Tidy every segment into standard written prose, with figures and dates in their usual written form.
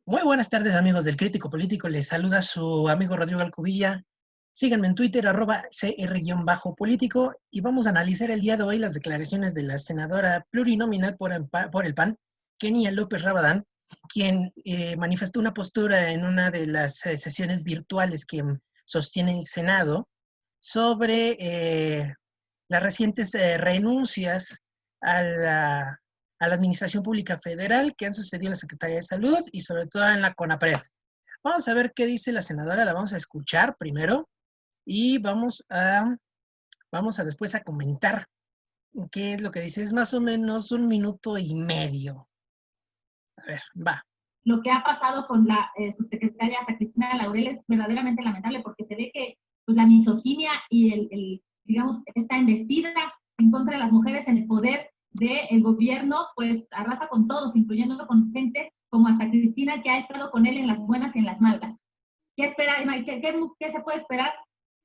Muy buenas tardes, amigos del Crítico Político. Les saluda su amigo Rodrigo Alcubilla. Síganme en Twitter, @cr-político, y vamos a analizar el día de hoy las declaraciones de la senadora plurinominal por el PAN, Kenia López Rabadán, quien manifestó una postura en una de las sesiones virtuales que sostiene el Senado sobre las recientes renuncias a la Administración Pública Federal que han sucedido en la Secretaría de Salud y sobre todo en la CONAPRED. Vamos a ver qué dice la senadora, la vamos a escuchar primero y vamos a después a comentar qué es lo que dice. Es más o menos 1 minuto y medio. A ver, va. Lo que ha pasado con la subsecretaria Cristina Laurel es verdaderamente lamentable porque se ve que pues, la misoginia y digamos, esta embestida en contra de las mujeres en el poder del gobierno, pues arrasa con todos, incluyendo con gente como a Cristina, que ha estado con él en las buenas y en las malas. ¿Qué espera? ¿Qué se puede esperar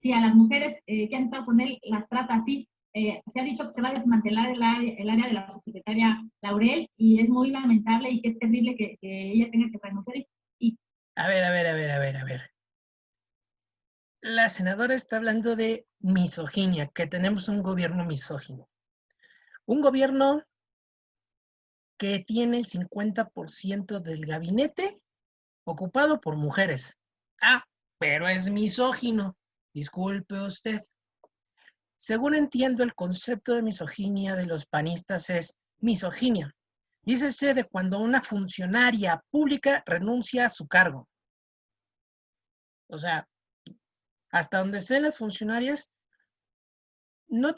si a las mujeres que han estado con él las trata así? Se ha dicho que se va a desmantelar el área de la subsecretaria Laurel y es muy lamentable y qué terrible que ella tenga que renunciar. A ver. La senadora está hablando de misoginia, que tenemos un gobierno misógino. Un gobierno que tiene el 50% del gabinete ocupado por mujeres. Ah, pero es misógino. Disculpe usted. Según entiendo, el concepto de misoginia de los panistas es misoginia. Dícese de cuando una funcionaria pública renuncia a su cargo. O sea, hasta donde estén las funcionarias, no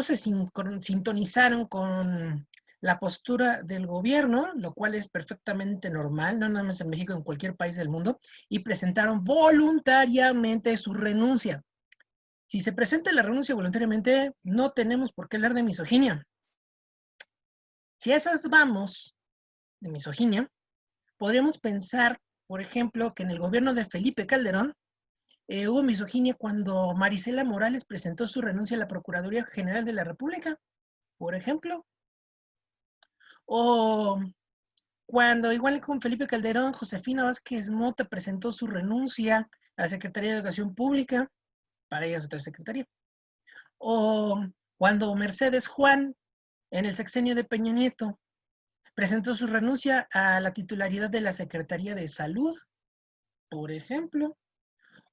se sintonizaron con la postura del gobierno, lo cual es perfectamente normal, no nada más en México, en cualquier país del mundo, y presentaron voluntariamente su renuncia. Si se presenta la renuncia voluntariamente, no tenemos por qué hablar de misoginia. Si a esas vamos de misoginia, podríamos pensar, por ejemplo, que en el gobierno de Felipe Calderón hubo misoginia cuando Marisela Morales presentó su renuncia a la Procuraduría General de la República, por ejemplo. O cuando, igual con Felipe Calderón, Josefina Vázquez Mota presentó su renuncia a la Secretaría de Educación Pública, para ella es otra secretaría. O cuando Mercedes Juan, en el sexenio de Peña Nieto, presentó su renuncia a la titularidad de la Secretaría de Salud, por ejemplo.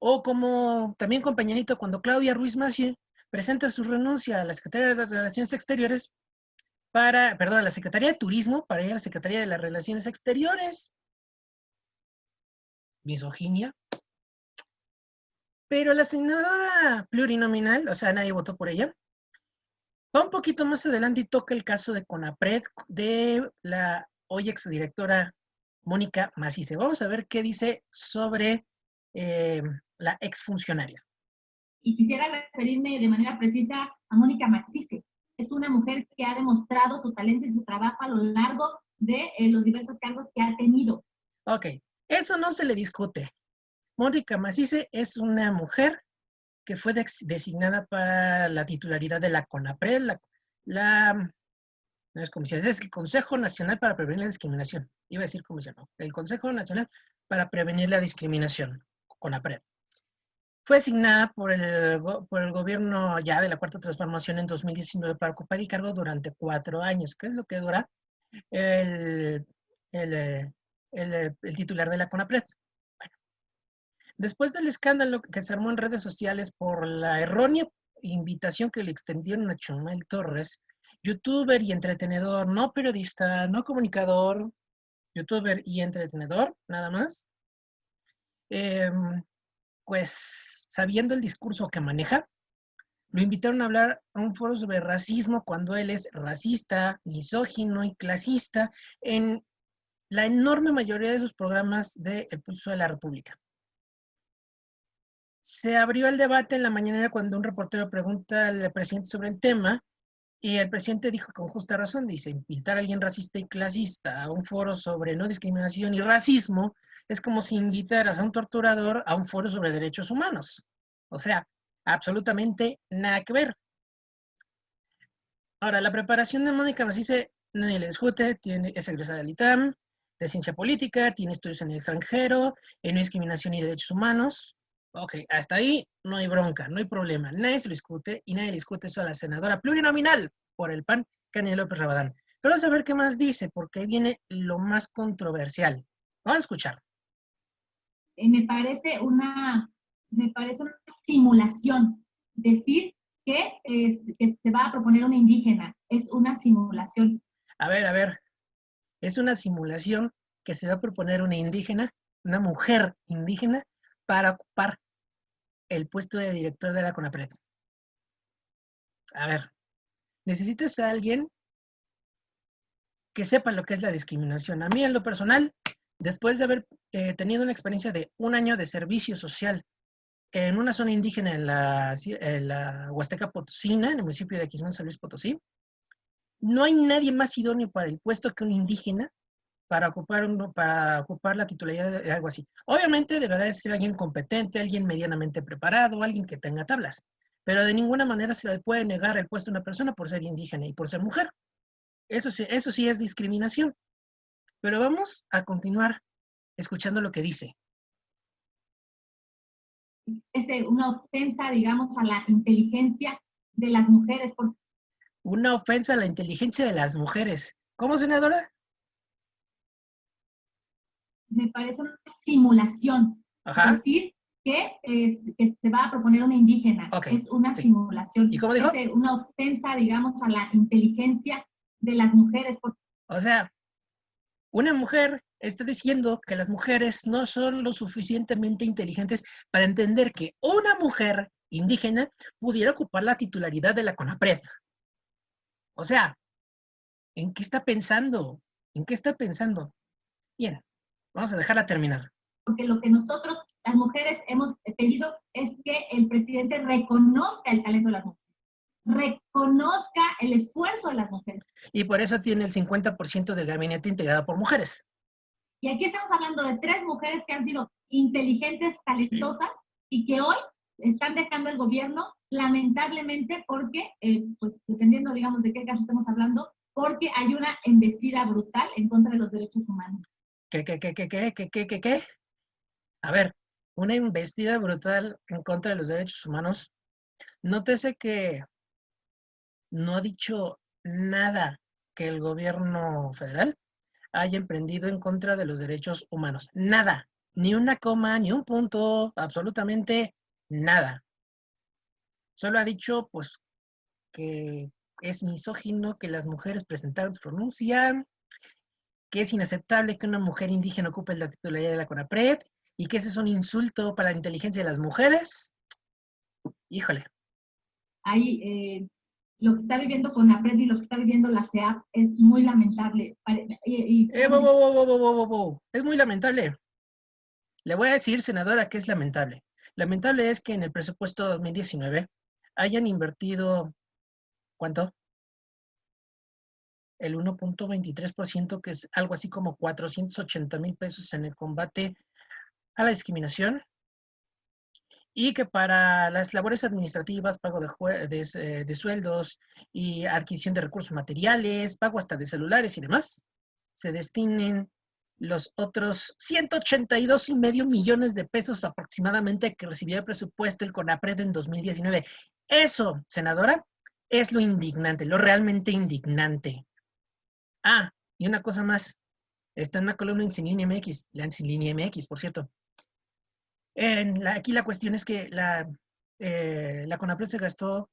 O como también con Peña Nieto, cuando Claudia Ruiz Massieu presenta su renuncia a la Secretaría de Relaciones Exteriores a la Secretaría de Turismo para ir a la Secretaría de las Relaciones Exteriores. Misoginia. Pero la senadora plurinominal, o sea, nadie votó por ella, va un poquito más adelante y toca el caso de CONAPRED de la hoy exdirectora Mónica Macice. Vamos a ver qué dice sobre la exfuncionaria. Y quisiera referirme de manera precisa a Mónica Macice. Es una mujer que ha demostrado su talento y su trabajo a lo largo de los diversos cargos que ha tenido. Ok, eso no se le discute. Mónica Macice es una mujer que fue designada para la titularidad de la CONAPRED, no es comisión, es el Consejo Nacional para Prevenir la Discriminación. Iba a decir comisión, no. El Consejo Nacional para Prevenir la Discriminación, CONAPRED. Fue asignada por el gobierno ya de la Cuarta Transformación en 2019 para ocupar el cargo durante 4 años, que es lo que dura el, el, el titular de la CONAPRED. Bueno, después del escándalo que se armó en redes sociales por la errónea invitación que le extendieron a Chumel Torres, youtuber y entretenedor, no periodista, no comunicador, youtuber y entretenedor, nada más, pues sabiendo el discurso que maneja, lo invitaron a hablar a un foro sobre racismo cuando él es racista, misógino y clasista en la enorme mayoría de sus programas de El Pulso de la República. Se abrió el debate en la mañanera cuando un reportero pregunta al presidente sobre el tema y el presidente dijo con justa razón, dice, invitar a alguien racista y clasista a un foro sobre no discriminación y racismo es como si invitaras a un torturador a un foro sobre derechos humanos. O sea, absolutamente nada que ver. Ahora, la preparación de Mónica Macice nadie le discute, es egresada del ITAM, de ciencia política, tiene estudios en el extranjero, en no discriminación y derechos humanos. Ok, hasta ahí no hay bronca, no hay problema. Nadie se lo discute y nadie le discute eso a la senadora plurinominal por el PAN, Kenia López Rabadán. Pero vamos a ver qué más dice, porque ahí viene lo más controversial. Vamos a escuchar. Me parece una simulación decir que se va a proponer una indígena. Es una simulación. A ver, es una simulación que se va a proponer una indígena, una mujer indígena, para ocupar el puesto de director de la CONAPRED. A ver, necesitas a alguien que sepa lo que es la discriminación. A mí, en lo personal, después de haber tenido una experiencia de 1 año de servicio social en una zona indígena en la Huasteca Potosina, en el municipio de Aquismón, San Luis Potosí, no hay nadie más idóneo para el puesto que un indígena para ocupar la titularidad de algo así. Obviamente deberá de ser alguien competente, alguien medianamente preparado, alguien que tenga tablas, pero de ninguna manera se le puede negar el puesto a una persona por ser indígena y por ser mujer. Eso sí es discriminación. Pero vamos a continuar escuchando lo que dice. Es una ofensa, digamos, a la inteligencia de las mujeres. Una ofensa a la inteligencia de las mujeres. ¿Cómo, senadora? Me parece una simulación. Ajá. Decir que se va a proponer una indígena. Ok, Es una sí. simulación. ¿Y cómo dijo? Es una ofensa, digamos, a la inteligencia de las mujeres. O sea, una mujer está diciendo que las mujeres no son lo suficientemente inteligentes para entender que una mujer indígena pudiera ocupar la titularidad de la CONAPRED. O sea, ¿en qué está pensando? ¿En qué está pensando? Bien, vamos a dejarla terminar. Porque lo que nosotros, las mujeres, hemos pedido es que el presidente reconozca el talento de las mujeres, reconozca el esfuerzo de las mujeres. Y por eso tiene el 50% del gabinete integrado por mujeres. Y aquí estamos hablando de 3 mujeres que han sido inteligentes, talentosas, y que hoy están dejando el gobierno, lamentablemente, porque, pues dependiendo, digamos, de qué caso estamos hablando, porque hay una embestida brutal en contra de los derechos humanos. ¿Qué? A ver, una embestida brutal en contra de los derechos humanos. Nótese que no ha dicho nada que el gobierno federal haya emprendido en contra de los derechos humanos. Nada. Ni una coma, ni un punto, absolutamente nada. Solo ha dicho, pues, que es misógino que las mujeres presentaron su renuncia, que es inaceptable que una mujer indígena ocupe la titularidad de la CONAPRED y que ese es un insulto para la inteligencia de las mujeres. Híjole. Ahí, lo que está viviendo CONAPRED y lo que está viviendo la CEAP es muy lamentable. Es muy lamentable. Le voy a decir, senadora, que es lamentable. Lamentable es que en el presupuesto 2019 hayan invertido, ¿cuánto? El 1.23%, que es algo así como 480,000 pesos en el combate a la discriminación, y que para las labores administrativas, pago de sueldos y adquisición de recursos materiales, pago hasta de celulares y demás, se destinen los otros 182,5 millones de pesos aproximadamente que recibió el presupuesto el CONAPRED en 2019. Eso, senadora, es lo indignante, lo realmente indignante. Ah, y una cosa más. Está en una columna en Sin Línea MX, la Sin Línea MX, por cierto. Aquí la cuestión es que la CONAPRED se gastó,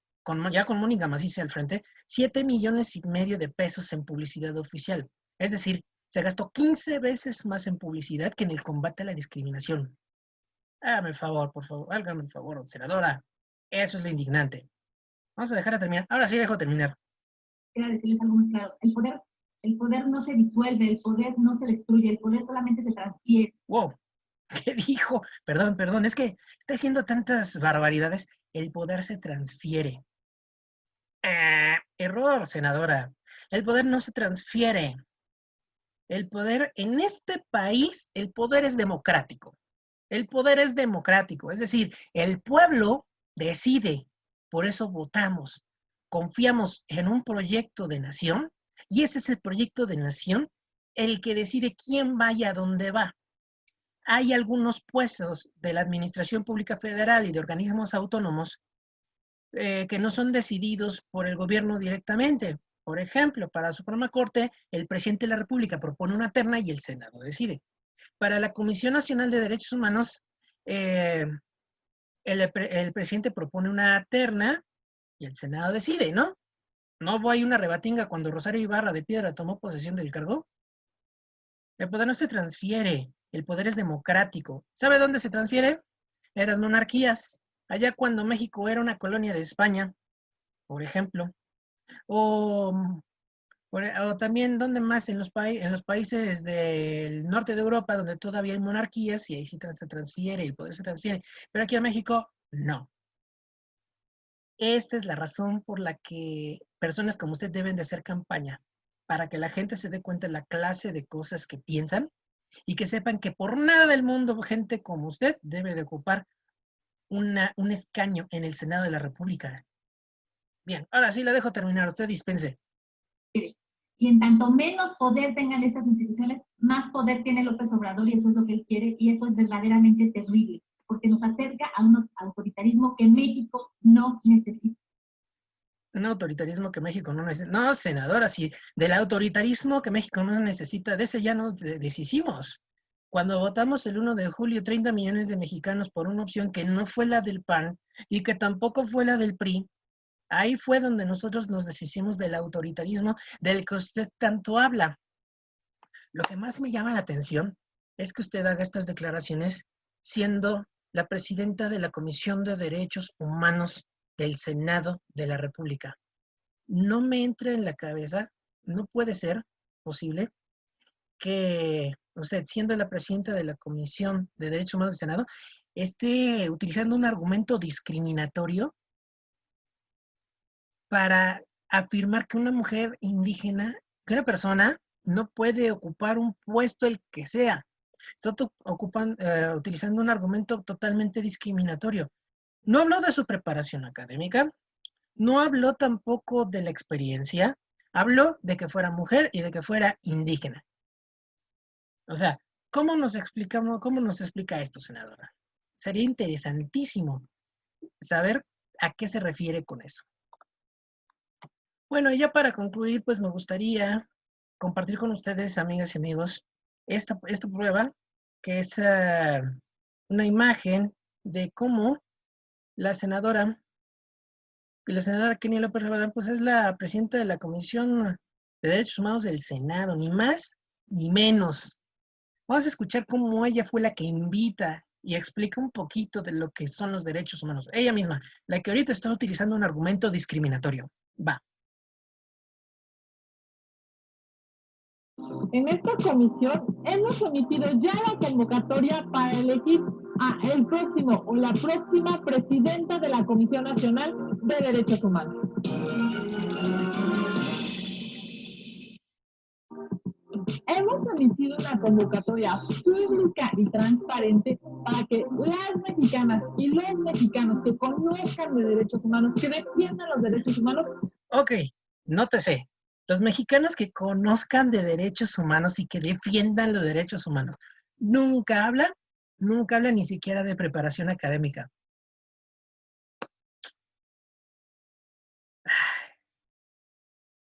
ya con Mónica Maciza al frente, 7,5 millones de pesos en publicidad oficial. Es decir, se gastó 15 veces más en publicidad que en el combate a la discriminación. Hágame el favor, por favor, hágame el favor, senadora. Eso es lo indignante. Vamos a dejar terminar. Ahora sí dejo terminar. Quiero decirles algo muy claro. El poder no se disuelve, el poder no se destruye, el poder solamente se transfiere. Wow. ¿Qué dijo? Perdón, es que está diciendo tantas barbaridades. El poder se transfiere. Error, senadora. El poder no se transfiere. El poder en este país, el poder es democrático. El poder es democrático, es decir, el pueblo decide, por eso votamos, confiamos en un proyecto de nación y ese es el proyecto de nación el que decide quién vaya a dónde va. Hay algunos puestos de la Administración Pública Federal y de organismos autónomos que no son decididos por el gobierno directamente. Por ejemplo, para la Suprema Corte, el presidente de la República propone una terna y el Senado decide. Para la Comisión Nacional de Derechos Humanos, el presidente propone una terna y el Senado decide, ¿no? ¿No hubo ahí una rebatinga cuando Rosario Ibarra de Piedra tomó posesión del cargo? El poder no se transfiere, el poder es democrático. ¿Sabe dónde se transfiere? En las monarquías. Allá cuando México era una colonia de España, por ejemplo. O, o también, ¿dónde más? En los países del norte de Europa, donde todavía hay monarquías, y ahí sí se transfiere, el poder se transfiere. Pero aquí en México, no. Esta es la razón por la que personas como usted deben de hacer campaña, para que la gente se dé cuenta de la clase de cosas que piensan y que sepan que por nada del mundo gente como usted debe de ocupar un escaño en el Senado de la República. Bien, ahora sí la dejo terminar, usted dispense. Y en tanto menos poder tengan estas instituciones, más poder tiene López Obrador y eso es lo que él quiere y eso es verdaderamente terrible, porque nos acerca a un autoritarismo que México no necesita. Un autoritarismo que México no necesita. No, senadora, sí, del autoritarismo que México no necesita, de ese ya nos deshicimos. Cuando votamos el 1 de julio, 30 millones de mexicanos por una opción que no fue la del PAN y que tampoco fue la del PRI, ahí fue donde nosotros nos deshicimos del autoritarismo del que usted tanto habla. Lo que más me llama la atención es que usted haga estas declaraciones siendo la presidenta de la Comisión de Derechos Humanos del Senado de la República. No me entra en la cabeza, no puede ser posible que usted, siendo la presidenta de la Comisión de Derechos Humanos del Senado, esté utilizando un argumento discriminatorio para afirmar que una mujer indígena, que una persona no puede ocupar un puesto el que sea. Está utilizando un argumento totalmente discriminatorio. No habló de su preparación académica, no habló tampoco de la experiencia, habló de que fuera mujer y de que fuera indígena. O sea, ¿cómo nos explica esto, senadora? Sería interesantísimo saber a qué se refiere con eso. Bueno, y ya para concluir, pues me gustaría compartir con ustedes, amigas y amigos, esta prueba, que es una imagen de cómo la senadora Kenia López Rabadán, pues es la presidenta de la Comisión de Derechos Humanos del Senado, ni más ni menos. Vamos a escuchar cómo ella fue la que invita y explica un poquito de lo que son los derechos humanos. Ella misma, la que ahorita está utilizando un argumento discriminatorio. Va. En esta comisión hemos emitido ya la convocatoria para elegir a el próximo o la próxima presidenta de la Comisión Nacional de Derechos Humanos. Hemos emitido una convocatoria pública y transparente para que las mexicanas y los mexicanos que conozcan de derechos humanos, que defiendan los derechos humanos. Ok, nótese. Los mexicanos que conozcan de derechos humanos y que defiendan los derechos humanos. Nunca habla ni siquiera de preparación académica.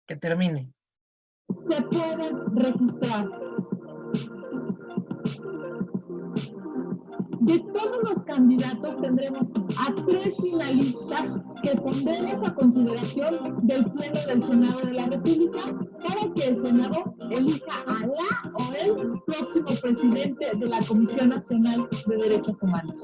Que termine. Se pueden registrar. De todos los candidatos tendremos a 3 finalistas que pondremos a consideración del Pleno del Senado de la República para que el Senado elija a la o el próximo presidente de la Comisión Nacional de Derechos Humanos.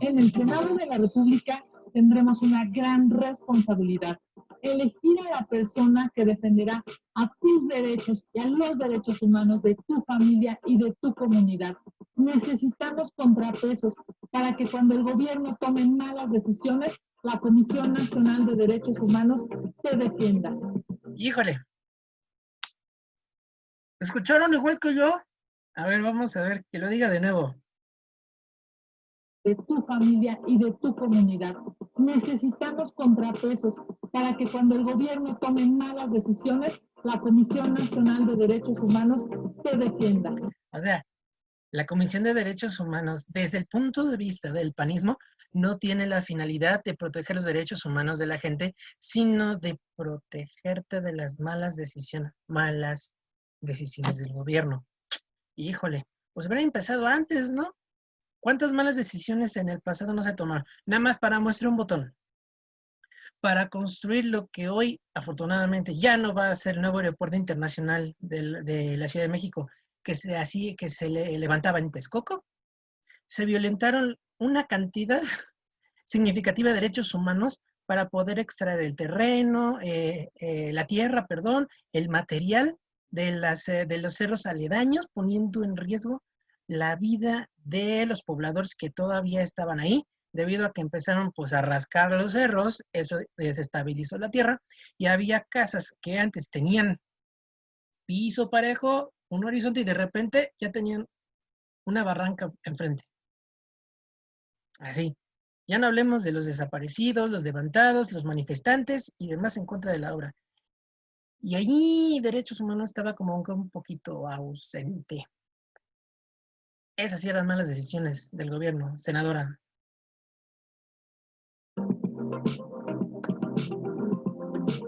En el Senado de la República tendremos una gran responsabilidad: elegir a la persona que defenderá a tus derechos y a los derechos humanos de tu familia y de tu comunidad. Necesitamos contrapesos para que cuando el gobierno tome malas decisiones, la Comisión Nacional de Derechos Humanos te defienda. Híjole. ¿Lo escucharon igual que yo? A ver, vamos a ver, que lo diga de nuevo. De tu familia y de tu comunidad. necesitamos contrapesos para que cuando el gobierno tome malas decisiones, la Comisión Nacional de Derechos Humanos te defienda. O sea, la Comisión de Derechos Humanos, desde el punto de vista del panismo, no tiene la finalidad de proteger los derechos humanos de la gente, sino de protegerte de las malas decisiones del gobierno. Híjole, pues hubiera empezado antes, ¿no? ¿Cuántas malas decisiones en el pasado no se tomaron? Nada más para muestra un botón. Para construir lo que hoy, afortunadamente, ya no va a ser el nuevo aeropuerto internacional de la Ciudad de México, que se levantaba en Texcoco, se violentaron una cantidad significativa de derechos humanos para poder extraer el terreno, la tierra, perdón, el material de los cerros aledaños, poniendo en riesgo la vida de los pobladores que todavía estaban ahí, debido a que empezaron pues a rascar los cerros, eso desestabilizó la tierra, y había casas que antes tenían piso parejo, un horizonte, y de repente ya tenían una barranca enfrente. Así. Ya no hablemos de los desaparecidos, los levantados, los manifestantes y demás en contra de la obra. Y allí derechos humanos estaba como un poquito ausente. Esas sí eran malas decisiones del gobierno, senadora.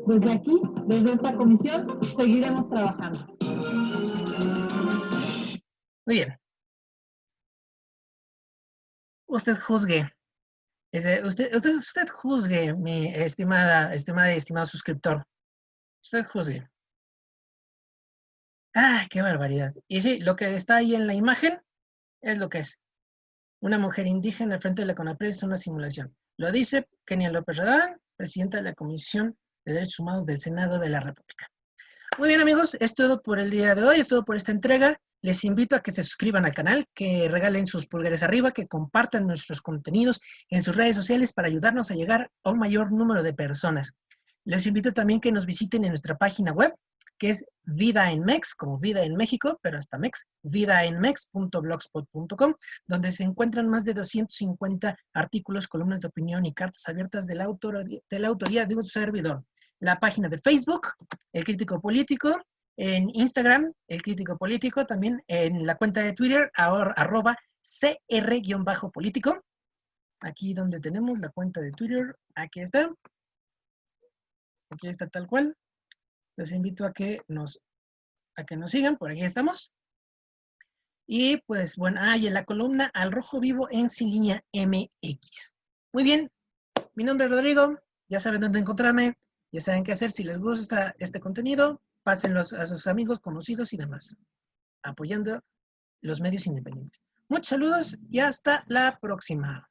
Desde aquí, desde esta comisión, seguiremos trabajando. Muy bien. Usted juzgue. Usted juzgue, mi estimada y estimado suscriptor. Usted juzgue. ¡Ay, qué barbaridad! Y sí, lo que está ahí en la imagen es lo que es. Una mujer indígena al frente de la CONAPRED es una simulación. Lo dice Kenia López Rabadán, presidenta de la Comisión de Derechos Humanos del Senado de la República. Muy bien, amigos, es todo por el día de hoy, es todo por esta entrega. Les invito a que se suscriban al canal, que regalen sus pulgares arriba, que compartan nuestros contenidos en sus redes sociales para ayudarnos a llegar a un mayor número de personas. Les invito también que nos visiten en nuestra página web, que es Vida en Mex, como Vida en México, pero hasta Mex, vidaenmex.blogspot.com, donde se encuentran más de 250 artículos, columnas de opinión y cartas abiertas de la autoría de un servidor. La página de Facebook, El Crítico Político, en Instagram, El Crítico Político, también en la cuenta de Twitter, @cr_político. Aquí donde tenemos la cuenta de Twitter, aquí está tal cual. Los invito a que nos sigan, por aquí estamos. Y pues bueno, y en la columna Al Rojo Vivo en Sin Línea MX. Muy bien, mi nombre es Rodrigo, ya saben dónde encontrarme, ya saben qué hacer. Si les gusta este contenido, pásenlos a sus amigos, conocidos y demás, apoyando los medios independientes. Muchos saludos y hasta la próxima.